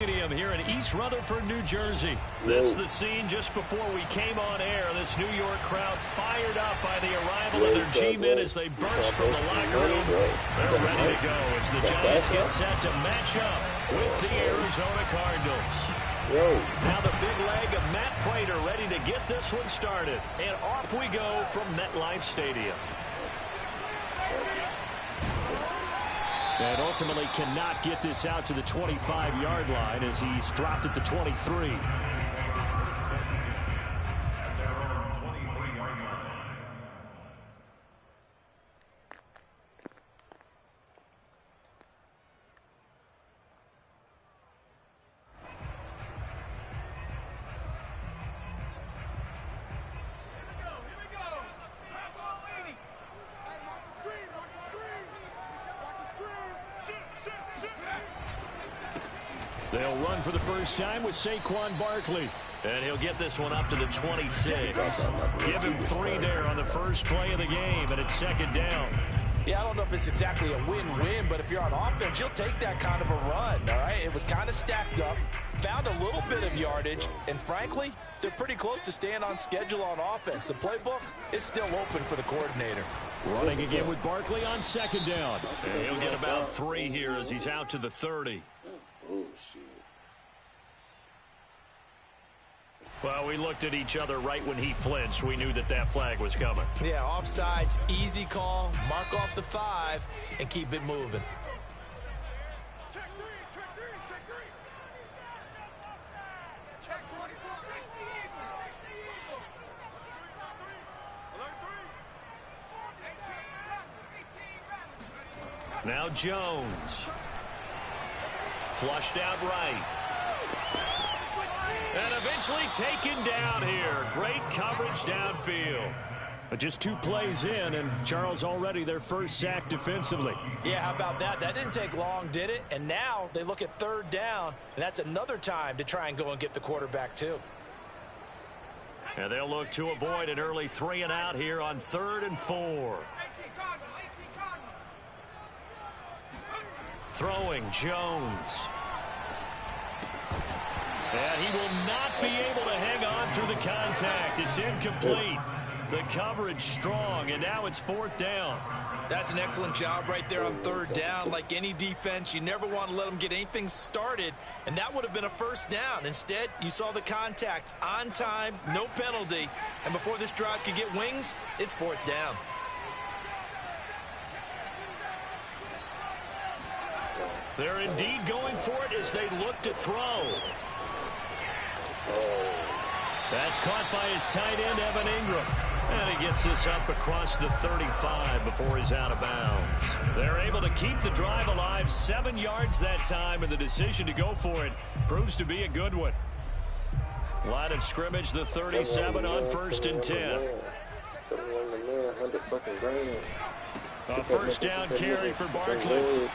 Stadium here in East Rutherford, New Jersey. This is the scene just before we came on air. This New York crowd fired up by the arrival of their G-men as they burst from the locker room. They're ready to go as the Giants get set to match up with the Arizona Cardinals. Now the big leg of Matt Prater ready to get this one started. And off we go from MetLife Stadium. And ultimately cannot get this out to the 25-yard line as he's dropped at the 23. They'll run for the first time with Saquon Barkley. And he'll get this one up to the 26. Give him 3 there on the first play of the game, and it's second down. Yeah, I don't know if it's exactly a win-win, but if you're on offense, you'll take that kind of a run, all right? It was kind of stacked up, found a little bit of yardage, and frankly, they're pretty close to staying on schedule on offense. The playbook is still open for the coordinator. Running again with Barkley on second down. And he'll get about 3 here as he's out to the 30. Oh, shit. Well, we looked at each other right when he flinched. We knew that that flag was coming. Yeah, offsides, easy call, mark off the 5, and keep it moving. Check 3, check 3, check 3. Check 44, 60 Eagles, 60 Eagles. Alert 3. 18 Now Jones. Flushed out right. And eventually taken down here. Great coverage downfield. But just 2 plays in, and Charles already their first sack defensively. Yeah, how about that? That didn't take long, did it? And now they look at 3rd down, and that's another time to try and go and get the quarterback too. And they'll look to avoid an early 3 and out here on 3rd and 4. Throwing Jones. And he will not be able to hang on through the contact. It's incomplete. The coverage strong, and now it's 4th down. That's an excellent job right there on 3rd down. Like any defense, you never want to let them get anything started, and that would have been a 1st down. Instead, you saw the contact on time, no penalty, and before this drive could get wings, it's 4th down. They're indeed going for it as they look to throw. That's caught by his tight end, Evan Ingram. And he gets this up across the 35 before he's out of bounds. They're able to keep the drive alive, 7 yards that time, and the decision to go for it proves to be a good one. Line of scrimmage, the 37 on 1st and 10. A 1st down carry for Barkley. And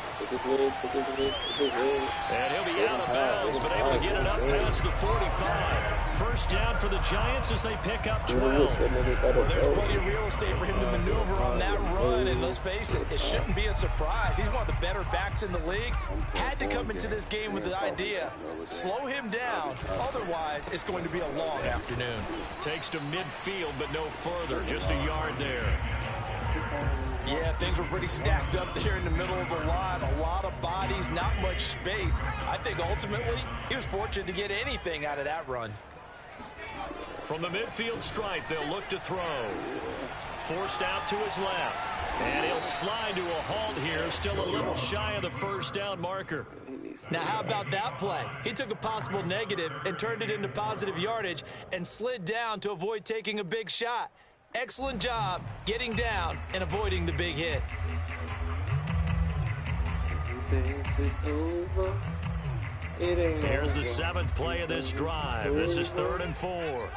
he'll be out of bounds, but able to get it up past the 45. 1st down for the Giants as they pick up 12. Well, there's plenty of real estate for him to maneuver on that run, and let's face it, it shouldn't be a surprise. He's one of the better backs in the league. Had to come into this game with the idea, slow him down, otherwise it's going to be a long afternoon. Takes to midfield, but no further, just a yard there. Yeah, things were pretty stacked up there in the middle of the line. A lot of bodies, not much space. I think ultimately he was fortunate to get anything out of that run. From the midfield stripe, they'll look to throw. Forced out to his left. And he'll slide to a halt here, still a little shy of the 1st down marker. Now, how about that play? He took a possible negative and turned it into positive yardage and slid down to avoid taking a big shot. Excellent job getting down and avoiding the big hit. Here's the 7th play of this drive. This is 3rd and 4.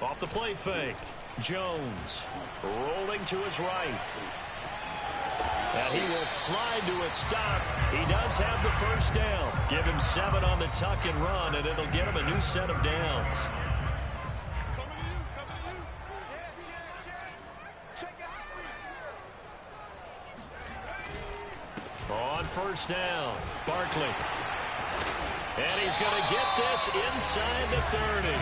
Off the play fake. Jones rolling to his right. And he will slide to a stop. He does have the 1st down. Give him 7 on the tuck and run, and it'll get him a new set of downs. on first down. Barkley. And he's going to get this inside the 30.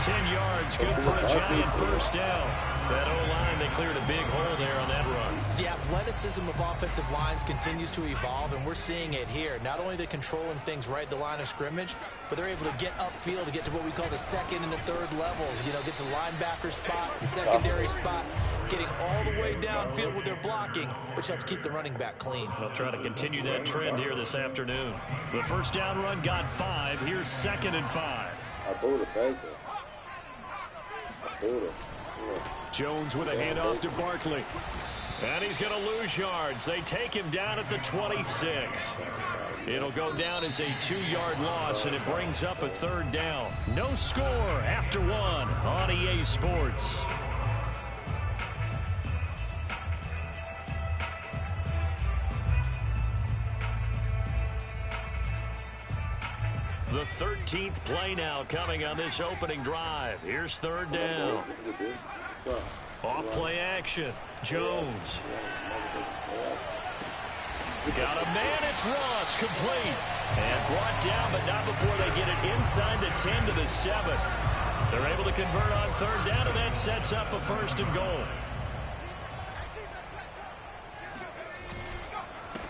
10 yards, good for a Giant first down. That O-line, they cleared a big hole there on that run. The athleticism of offensive lines continues to evolve, and we're seeing it here. Not only are they controlling things right at the line of scrimmage, but they're able to get upfield to get to what we call the second and the third levels. You know, get to linebacker spot, the secondary spot, getting all the way downfield with their blocking, which helps keep the running back clean. They'll try to continue that trend here this afternoon. The first down run got 5. Here's 2nd and 5. Jones with a handoff to Barkley. And he's going to lose yards. They take him down at the 26. It'll go down as a 2-yard loss, and it brings up a 3rd down. No score after 1 on EA Sports. The 13th play now coming on this opening drive. Here's 3rd down. Off play action. Jones. Got a man. It's Ross. Complete. And brought down, but not before they get it inside the 10 to the 7. They're able to convert on 3rd down, and that sets up a 1st and goal.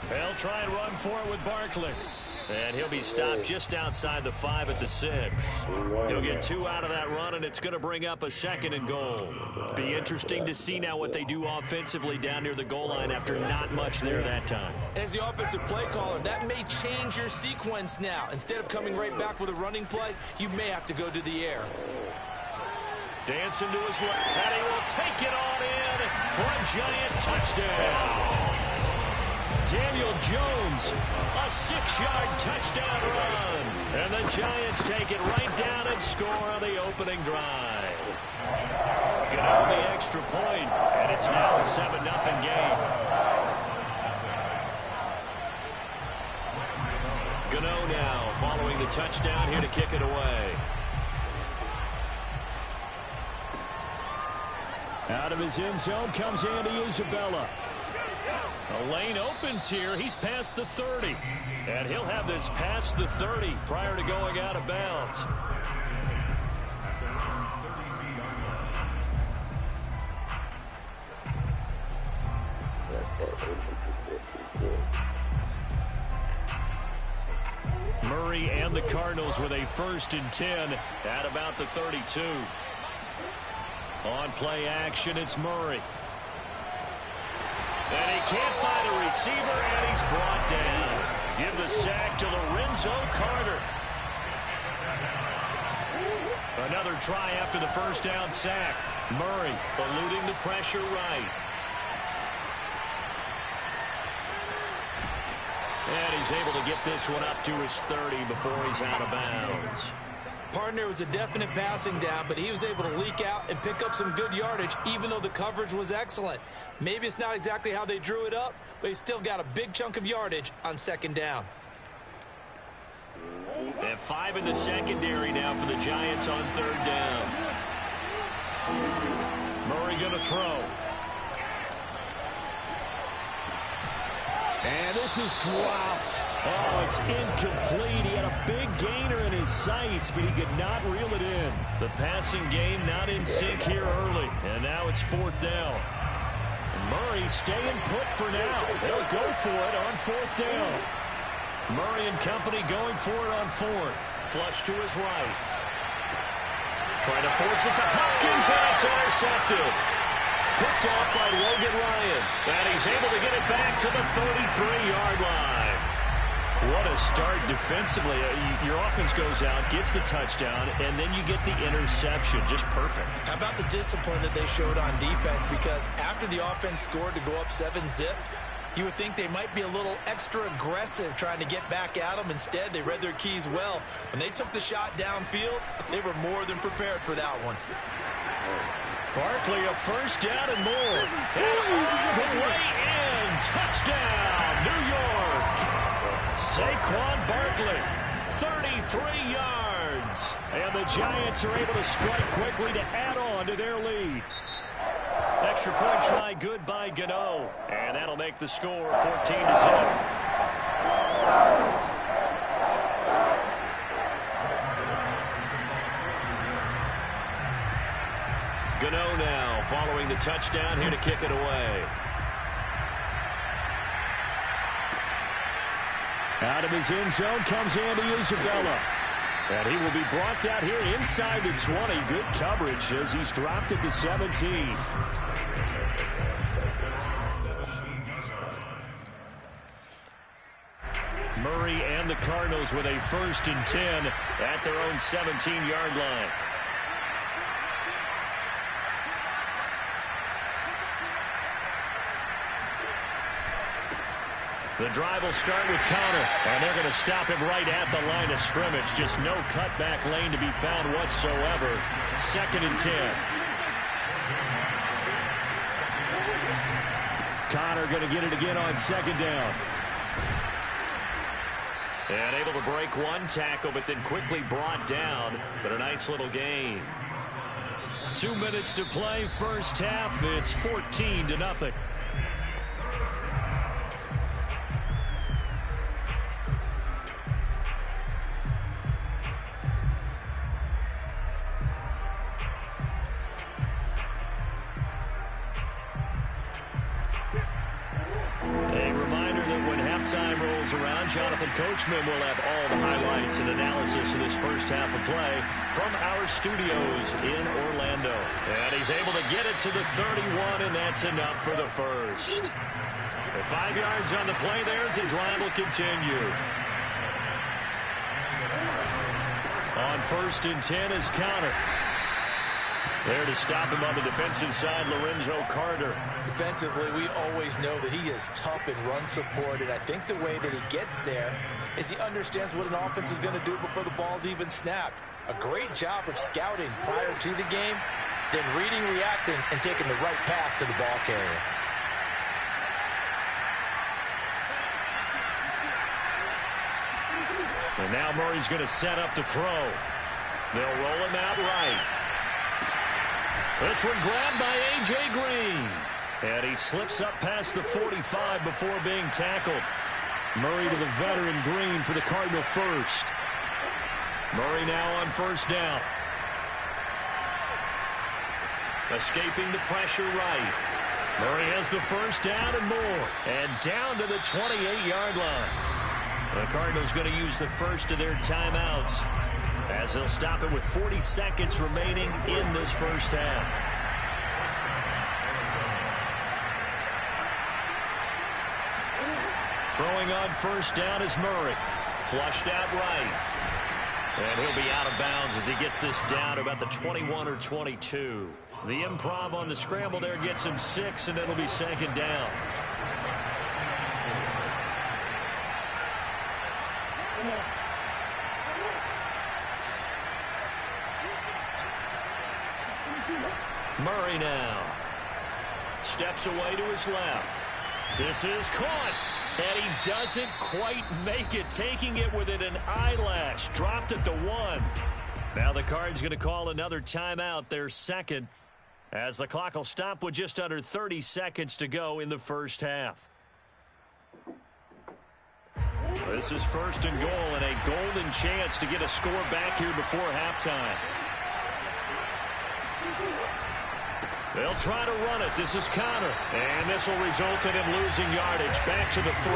They'll try and run for it with Barkley. And he'll be stopped just outside the 5 at the 6. He'll get 2 out of that run, and it's going to bring up a 2nd and goal. Be interesting to see now what they do offensively down near the goal line after not much there that time. As the offensive play caller, that may change your sequence now. Instead of coming right back with a running play, you may have to go to the air. Dancing to his left, and he will take it on in for a Giant touchdown. Daniel Jones, a 6-yard touchdown run. And the Giants take it right down and score on the opening drive. Get out the extra point, and it's now a 7-0 game. Gano now following the touchdown here to kick it away. Out of his end zone comes Andy Isabella. The lane opens here. He's past the 30. And he'll have this past the 30 prior to going out of bounds. Murray and the Cardinals with a 1st and 10 at about the 32. On play action, it's Murray. And he can't find a receiver, and he's brought down. Give the sack to Lorenzo Carter. Another try after the 1st down sack. Murray eluding the pressure right. And he's able to get this one up to his 30 before he's out of bounds. Partner was a definite passing down, but he was able to leak out and pick up some good yardage, even though the coverage was excellent. Maybe it's not exactly how they drew it up, but he still got a big chunk of yardage on 2nd down. They have 5 in the secondary now for the Giants on 3rd down. Murray going to throw. And this is dropped. Oh, it's incomplete. He had a big gainer in his sights, but he could not reel it in. The passing game not in sync here early. And now it's 4th down. Murray staying put for now. They'll go for it on 4th down. Murray and company going for it on 4th. Flush to his right. Trying to force it to Hopkins, and it's intercepted. Picked off by Logan Ryan. And he's able to get it back to the 33-yard line. What a start defensively. Your offense goes out, gets the touchdown, and then you get the interception. Just perfect. How about the discipline that they showed on defense? Because after the offense scored to go up 7-zip, you would think they might be a little extra aggressive trying to get back at them. Instead, they read their keys well. When they took the shot downfield, they were more than prepared for that one. Barkley, a 1st down and more. And all the way in. Touchdown, New York. Saquon Barkley, 33 yards. And the Giants are able to strike quickly to add on to their lead. The extra point try good by Gano. And that'll make the score 14-0. Gano now following the touchdown here to kick it away. Out of his end zone comes Andy Isabella. And he will be brought out here inside the 20. Good coverage as he's dropped at the 17. Murray and the Cardinals with a 1st and 10 at their own 17-yard line. The drive will start with Connor, and they're going to stop him right at the line of scrimmage. Just no cutback lane to be found whatsoever. 2nd and 10. Connor going to get it again on 2nd down. And able to break one tackle, but then quickly brought down. But a nice little gain. 2 minutes to play, first half. It's 14-0. Around, Jonathan Coachman will have all the highlights and analysis of this first half of play from our studios in Orlando. And he's able to get it to the 31, and that's enough for the first. 5 yards on the play there as the drive will continue. On 1st and 10 is Connor. There to stop him on the defensive side, Lorenzo Carter. Defensively, we always know that he is tough in run support, and I think the way that he gets there is he understands what an offense is going to do before the ball's even snapped. A great job of scouting prior to the game, then reading, reacting, and taking the right path to the ball carrier. And now Murray's going to set up to throw. They'll roll him out right. This one grabbed by A.J. Green. And he slips up past the 45 before being tackled. Murray to the veteran Green for the Cardinal first. Murray now on 1st down. Escaping the pressure right. Murray has the 1st down and more. And down to the 28-yard line. The Cardinals going to use the first of their timeouts, as they'll stop it with 40 seconds remaining in this first half. Throwing on 1st down is Murray. Flushed out right. And he'll be out of bounds as he gets this down to about the 21 or 22. The improv on the scramble there gets him 6, and it'll be 2nd down. Murray now steps away to his left. This is caught, and he doesn't quite make it, taking it within an eyelash. Dropped at the 1. Now the Cards going to call another timeout, their 2nd, as the clock will stop with just under 30 seconds to go in the first half. This is 1st and goal, and a golden chance to get a score back here before halftime. They'll try to run it. This is Connor. And this will result in him losing yardage. Back to the 3.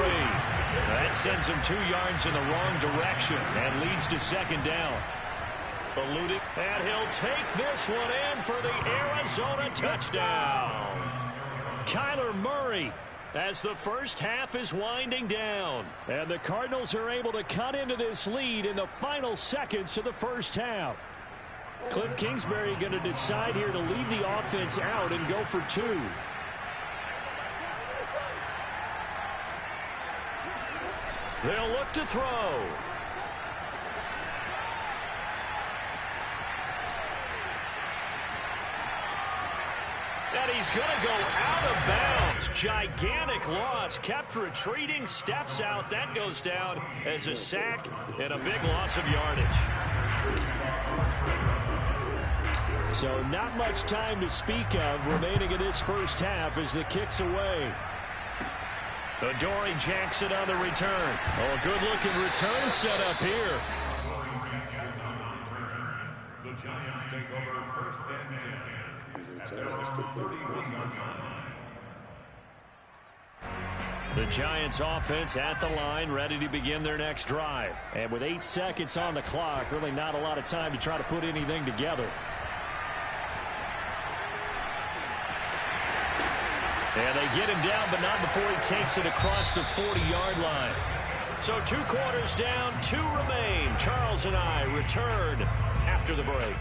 That sends him 2 yards in the wrong direction and leads to 2nd down. Eluding. And he'll take this one in for the Arizona touchdown. Kyler Murray, as the first half is winding down. And the Cardinals are able to cut into this lead in the final seconds of the first half. Cliff Kingsbury going to decide here to leave the offense out and go for 2. They'll look to throw. And he's going to go out of bounds. Gigantic loss. Kept retreating. Steps out. That goes down as a sack and a big loss of yardage. So not much time to speak of remaining in this first half as the kick's away. Adoree Jackson on the return. Oh, good-looking return set up here. The Giants take over first and 10 at their own 31-yard line. The Giants offense at the line, ready to begin their next drive. And with 8 seconds on the clock, really not a lot of time to try to put anything together. And they get him down, but not before he takes it across the 40-yard line. So 2 quarters down, 2 remain. Charles and I return after the break.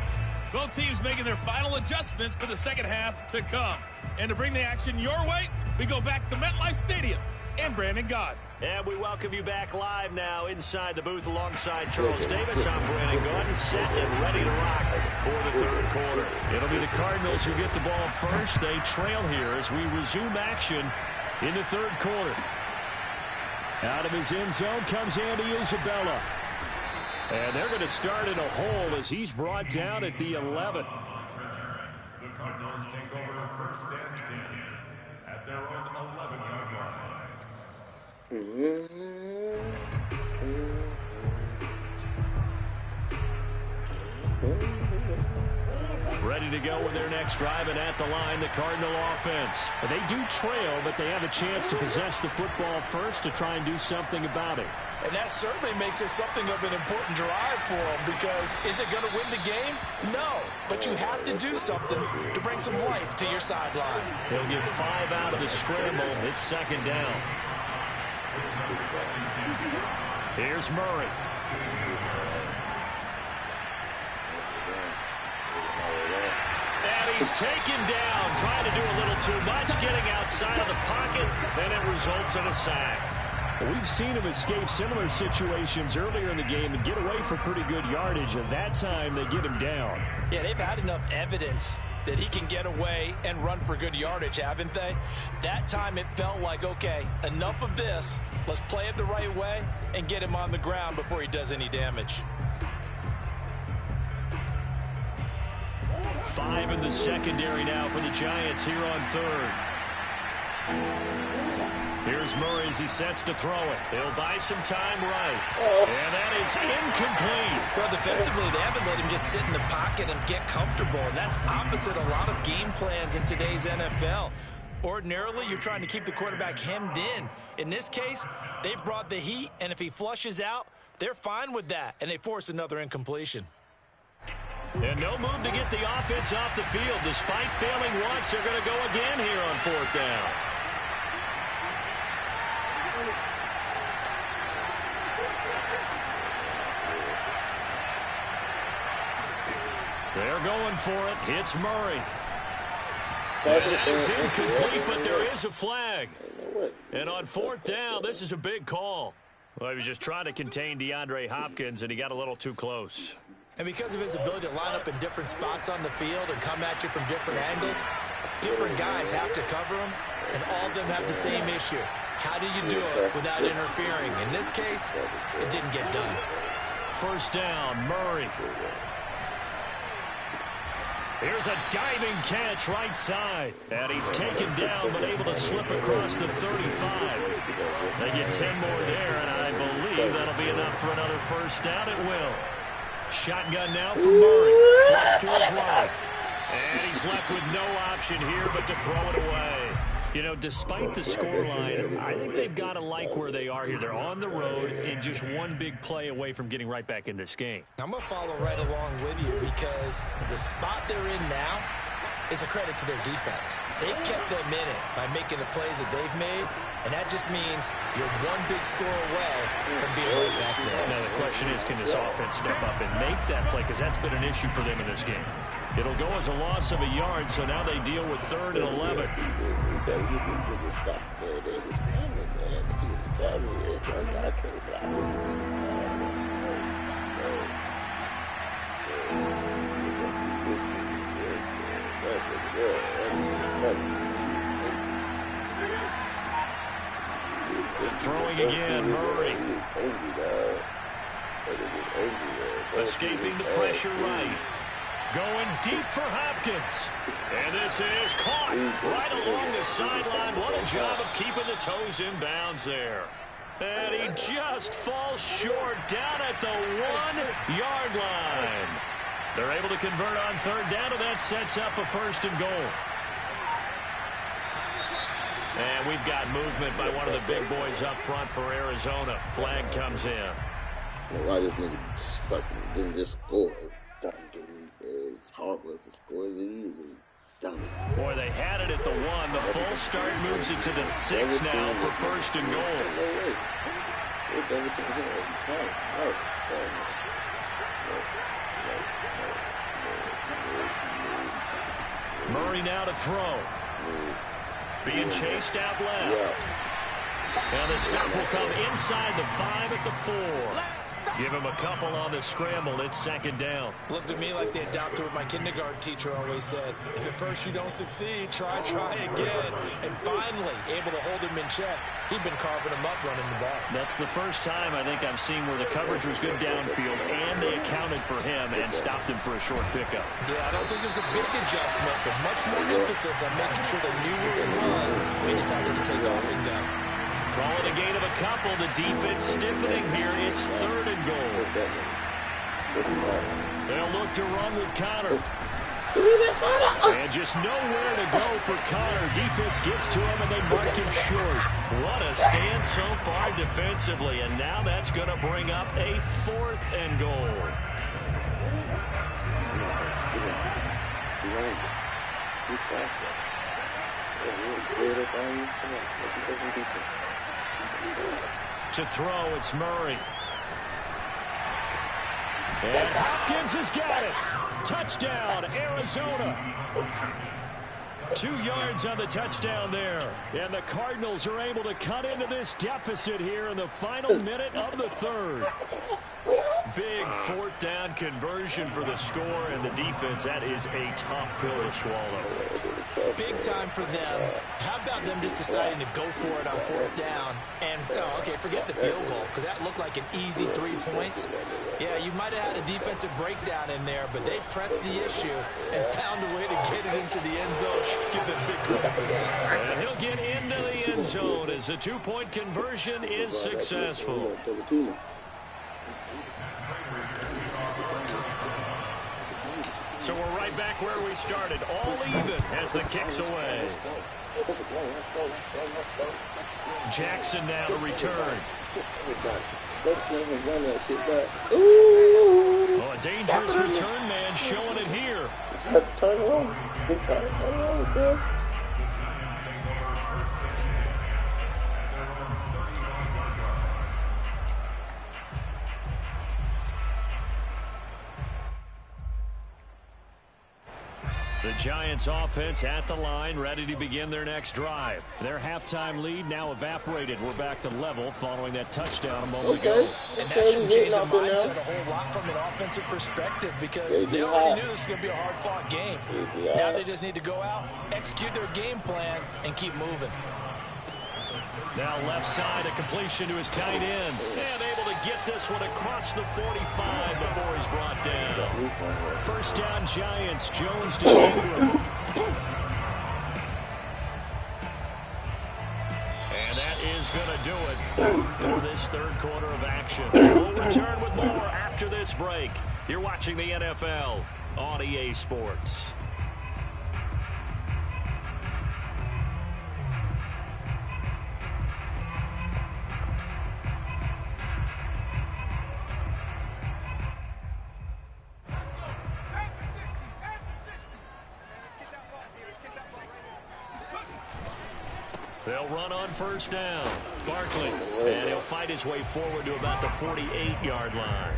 Both teams making their final adjustments for the second half to come. And to bring the action your way, we go back to MetLife Stadium and Brandon Gaudin. And we welcome you back live now inside the booth alongside Charles Davis. I'm Brandon Gaudin, set and ready to rock for the third quarter. It'll be the Cardinals who get the ball first. They trail here as we resume action in the third quarter. Out of his end zone comes Andy Isabella. And they're going to start in a hole as he's brought down at the 11. The Cardinals take over first and 10 at their own 11-yard line. Ready to go with their next drive, and at the line, the Cardinal offense. They do trail, but they have a chance to possess the football first to try and do something about it. And that certainly makes it something of an important drive for them, because is it going to win the game? No, but you have to do something to bring some life to your sideline. He'll get 5 out of the scramble. It's second down. Here's Murray. And he's taken down, trying to do a little too much, getting outside of the pocket, and it results in a sack. We've seen him escape similar situations earlier in the game and get away for pretty good yardage, and that time they get him down. Yeah, they've had enough evidence that he can get away and run for good yardage, haven't they? That time it felt like, okay, enough of this. Let's play it the right way and get him on the ground before he does any damage. 5 in the secondary now for the Giants here on third. Here's Murray as he sets to throw it. He'll buy some time right. And that is incomplete. Well, defensively, they haven't let him just sit in the pocket and get comfortable, and that's opposite a lot of game plans in today's NFL. Ordinarily, you're trying to keep the quarterback hemmed in. In this case, they brought the heat, and if he flushes out, they're fine with that, and they force another incompletion. And no move to get the offense off the field. Despite failing once, they're going to go again here on fourth down. They're going for it. It's Murray. That is incomplete, but there is a flag. And on fourth down, this is a big call. Well, he was just trying to contain DeAndre Hopkins, and he got a little too close. And because of his ability to line up in different spots on the field and come at you from different angles, different guys have to cover him, and all of them have the same issue. How do you do it without interfering? In this case, it didn't get done. First down, Murray. Here's a diving catch right side. And he's taken down but able to slip across the 35. They get 10 more there, and I believe that'll be enough for another first down. It will. Shotgun now for Murray. Flush to his right. And he's left with no option here but to throw it away. You know, despite the scoreline, I think they've got to like where they are here. They're on the road and just one big play away from getting right back in this game. I'm going to follow right along with you because the spot they're in now is a credit to their defense. They've kept them in it by making the plays that they've made, and that just means you're one big score away from being right back there. Now the question is, can this offense step up and make that play? Because that's been an issue for them in this game. It'll go as a loss of a yard, so now they deal with 3rd and 11. Throwing again, Murray. Escaping the pressure right. Going deep for Hopkins. And this is caught right along the sideline. What a job of keeping the toes in bounds there. And he just falls short down at the 1-yard line. They're able to convert on third down, and that sets up a 1st and goal. And we've got movement by one of the big boys up front for Arizona. Flag comes in. Why this nigga didn't just score? It's hard for us to score as easy. Boy, they had it at the 1. The false start moves it to the 6 now for 1st and goal. Murray now to throw. Being chased out left. And the stop will come inside the 5 at the 4. Give him a couple on the scramble. It's 2nd down. Looked to me like they adopted what my kindergarten teacher always said. If at first you don't succeed, try again. And finally, able to hold him in check. He'd been carving him up running the ball. That's the first time I think I've seen where the coverage was good downfield and they accounted for him and stopped him for a short pickup. Yeah, I don't think it was a big adjustment, but much more emphasis on making sure they knew where he was when he decided to take off and go. Calling a gain of a couple. The defense stiffening here. It's 3rd and goal. They'll look to run with Connor. And just nowhere to go for Connor. Defense gets to him, and they mark him short. What a stand so far defensively. And now that's going to bring up a 4th and goal. To throw, it's Murray. And Hopkins has got it. Touchdown, Arizona. 2 yards on the touchdown there. And the Cardinals are able to cut into this deficit here in the final minute of the 3rd. Big 4th down conversion for the score, and the defense, that is a tough pill to swallow. Big time for them. How about them just deciding to go for it on 4th down? And, okay, forget the field goal, because that looked like an easy 3 points. Yeah, you might have had a defensive breakdown in there, but they pressed the issue and found a way to get it into the end zone. Give them big credit for that. And he'll get into the end zone as the 2-point conversion is successful. So we're right back where we started, all even as the kick's away. Jackson now to return. Oh, a dangerous return man showing it here. Turn around. Turn around. The Giants offense at the line, ready to begin their next drive. Their halftime lead now evaporated. We're back to level following that touchdown a moment ago. And that should change the mindset a whole lot from an offensive perspective, because they already knew this was going to be a hard-fought game. Now they just need to go out, execute their game plan, and keep moving. Now left side, a completion to his tight end. And able to get this one across the 45 before he's brought down. 1st down Giants, Jones to Ingram. And that is going to do it for this 3rd quarter of action. We'll return with more after this break. You're watching the NFL on EA Sports. They'll run on 1st down. Barkley, and he'll fight his way forward to about the 48-yard line.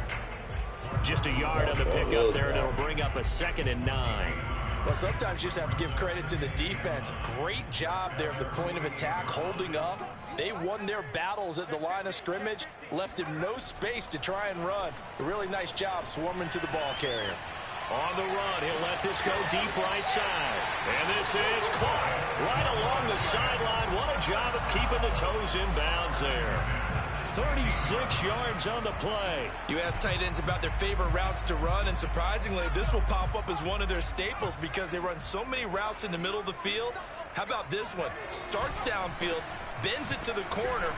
Just a yard on the pickup there, and it'll bring up a 2nd and 9. Well, sometimes you just have to give credit to the defense. Great job there at the point of attack, holding up. They won their battles at the line of scrimmage, left him no space to try and run. A really nice job swarming to the ball carrier. On the run, he'll let this go deep right side. And this is caught right along the sideline. What a job of keeping the toes in bounds there. 36 yards on the play. You ask tight ends about their favorite routes to run, and surprisingly, this will pop up as one of their staples because they run so many routes in the middle of the field. How about this one? Starts downfield, bends it to the corner,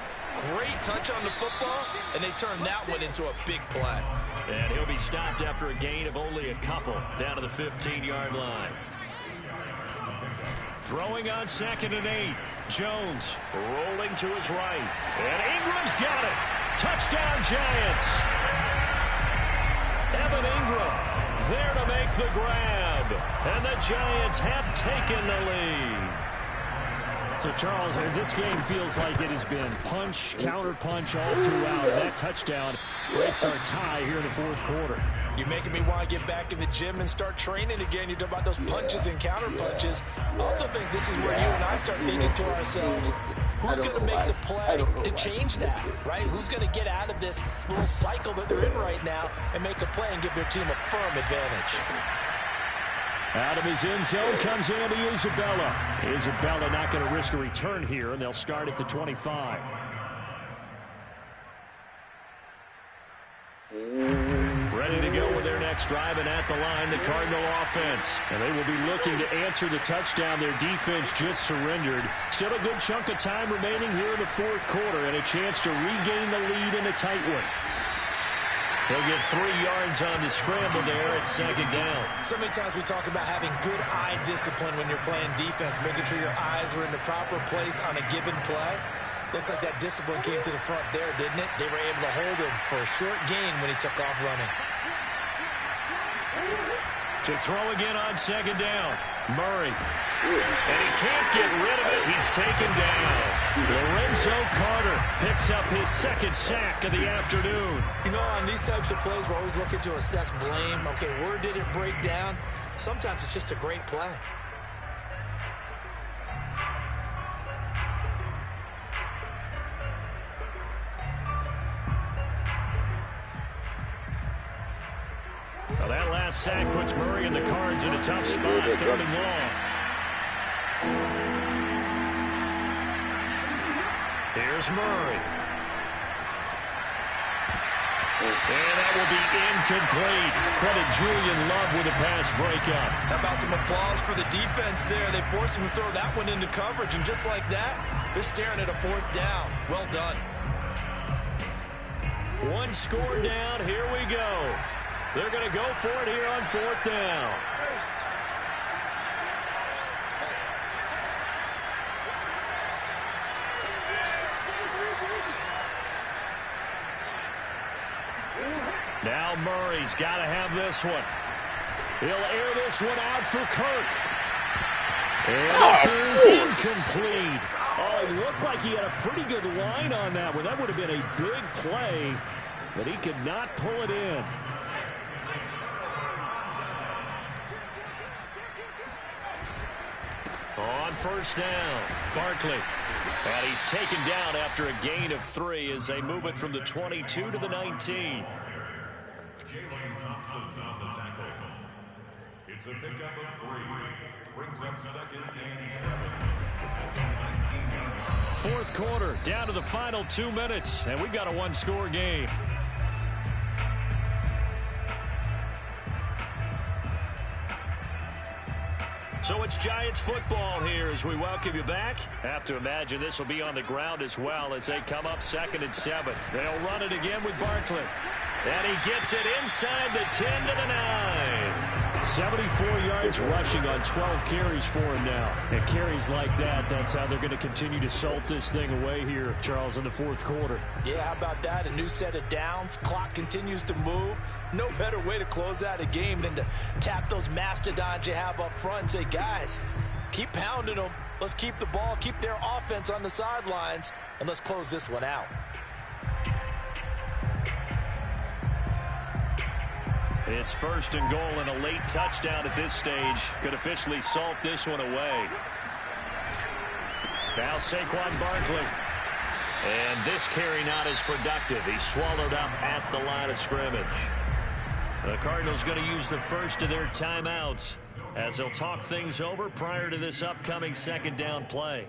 great touch on the football, and they turn that one into a big play. And he'll be stopped after a gain of only a couple down to the 15-yard line. Throwing on 2nd and 8. Jones rolling to his right. And Ingram's got it. Touchdown, Giants. Evan Ingram there to make the grab. And the Giants have taken the lead. So, Charles, this game feels like it has been punch, counter-punch all throughout. And that touchdown breaks our tie here in the 4th quarter. You're making me want to get back in the gym and start training again. You talk about those punches and counter-punches. I also think this is where you and I start thinking to ourselves, who's going to make the play to change that, right? Who's going to get out of this little cycle that they're in right now and make a play and give their team a firm advantage? Out of his end zone comes Andy Isabella. Isabella not going to risk a return here, and they'll start at the 25. Ready to go with their next drive, and at the line, the Cardinal offense. And they will be looking to answer the touchdown their defense just surrendered. Still a good chunk of time remaining here in the 4th quarter, and a chance to regain the lead in a tight one. He'll get 3 yards on the scramble there at 2nd down. So many times we talk about having good eye discipline when you're playing defense, making sure your eyes are in the proper place on a given play. Looks like that discipline came to the front there, didn't it? They were able to hold him for a short gain when he took off running. To throw again on 2nd down. Murray. And he can't get rid of it. He's taken down. Lorenzo Carter picks up his 2nd sack of the afternoon. You know, on these types of plays, we're always looking to assess blame. Okay, where did it break down? Sometimes it's just a great play. Well, that last sack puts Murray and the Cards in a tough spot, 3rd and long. Here's Murray. And that will be incomplete. Credit Julian Love with a pass breakup. How about some applause for the defense there? They forced him to throw that one into coverage, and just like that, they're staring at a 4th down. Well done. 1 score down. Here we go. They're going to go for it here on 4th down. Now Murray's got to have this one. He'll air this one out for Kirk. And this is incomplete. Oh, it looked like he had a pretty good line on that one. That would have been a big play, but he could not pull it in. On 1st down, Barkley. And he's taken down after a gain of 3 as they move it from the 22 to the 19. Jalen Thompson on the tackle. It's a pickup of 3. Brings up 2nd and 7. At the 19-yard line. 4th quarter, down to the final 2 minutes, and we've got a 1-score game. So it's Giants football here as we welcome you back. Have to imagine this will be on the ground as well as they come up 2nd and 7. They'll run it again with Barkley. And he gets it inside the 10 to the 9. 74 yards rushing on 12 carries for him now. And carries like that, that's how they're going to continue to salt this thing away here, Charles, in the 4th quarter. Yeah, how about that? A new set of downs. Clock continues to move. No better way to close out a game than to tap those mastodons you have up front and say, guys, keep pounding them. Let's keep the ball, keep their offense on the sidelines, and let's close this one out. It's 1st and goal, and a late touchdown at this stage could officially salt this one away. Now Saquon Barkley. And this carry not as productive. He's swallowed up at the line of scrimmage. The Cardinals going to use the first of their timeouts as they'll talk things over prior to this upcoming 2nd down play.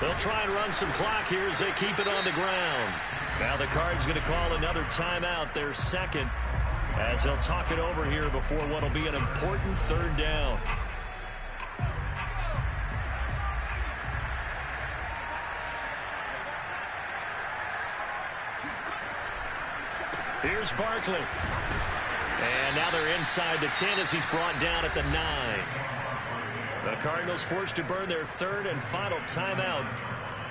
They'll try and run some clock here as they keep it on the ground. Now the Cards going to call another timeout, their second, as they'll talk it over here before what will be an important third down. Here's Barkley. And now they're inside the 10 as he's brought down at the 9. The Cardinals forced to burn their third and final timeout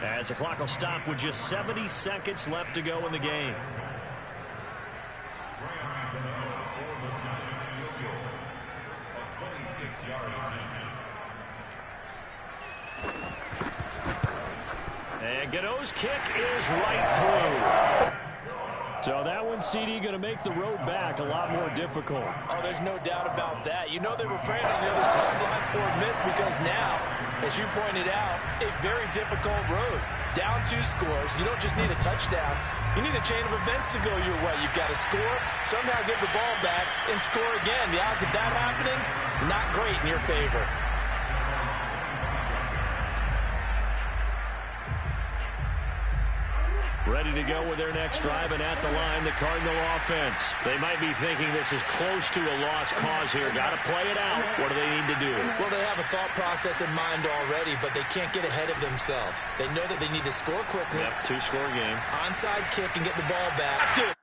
as the clock will stop with just 70 seconds left to go in the game. And Gano's kick is right through. So that one, CD, going to make the road back a lot more difficult. Oh, there's no doubt about that. You know they were praying on the other sideline for a miss because now, as you pointed out, a very difficult road. Down 2 scores. You don't just need a touchdown. You need a chain of events to go your way. You've got to score, somehow get the ball back, and score again. The odds of that happening, not great in your favor. Ready to go with their next drive, and at the line, the Cardinal offense. They might be thinking this is close to a lost cause here. Got to play it out. What do they need to do? Well, they have a thought process in mind already, but they can't get ahead of themselves. They know that they need to score quickly. Yep, 2-score game. Onside kick and get the ball back.